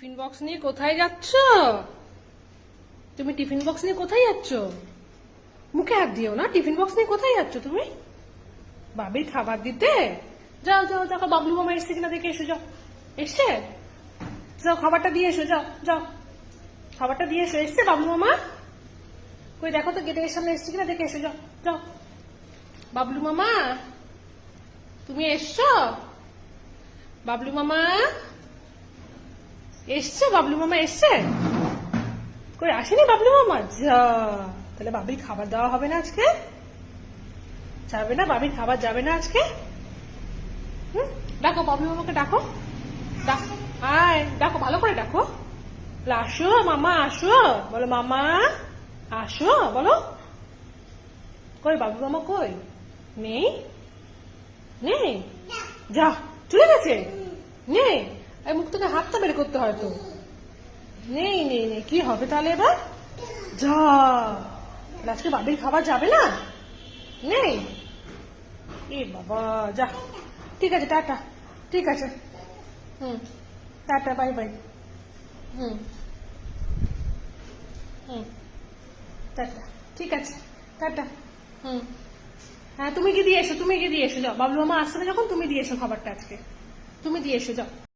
Tiffin box নিয়ে কোথায় যাচ্ছ? তুমি টিফিন বক্স নিয়ে কোথায় যাচ্ছ? মুখে হাত দিও না। টিফিন বক্স নিয়ে কোথায় যাচ্ছ তুমি? বাবির খাবার দিতে? যাও যাও, দেখো বাবলু মামা এসছে কিনা দেখে এসো। যাও, এসছে? যাও খাবারটা দিয়ে এসো। যাও যাও, খাবারটা দিয়ে এসো। এসছে বাবলু মামা? কই দেখো তো গেটের সামনে এসছে কিনা দেখে এসো। যাও যাও। বাবলু মামা তুমি এসছো? বাবলু মামা এসছে? বাবলু মামা এসছে? কই আসেনি বাবলু মামা? যা, তাহলে বাবির খাবার দেওয়া হবে না আজকে? যাবে না বাবির খাবার? যাবে না আজকে? ডাকো বাবলু মামাকে, ডাকো। আয়, ডাকো, ভালো করে ডাকো। আসো মামা, আসো বলো। মামা আসো বলো। কই বাবলু মামা কই? নেই? নেই? যা, চলে গেছে? নেই? এই মুখ থেকে হাতটা বের করতে হয় তো। নেই নেই নেই, কি হবে তাহলে এবার? যা, আজকে বাবির খাবার যাবে না? নেই? এ বাবা, যা। ঠিক আছে, টাটা। ঠিক আছে, টাটা, বাই বাই। হুম হুম টাটা। ঠিক আছে, টাটা। হ্যাঁ, তুমি কি দিয়ে এসো, তুমি কি দিয়ে এসো। যাও, বাবলু মামা আসছে না যখন, তুমি দিয়ে এসো খাবারটা আজকে। তুমি দিয়ে এসো, যাও।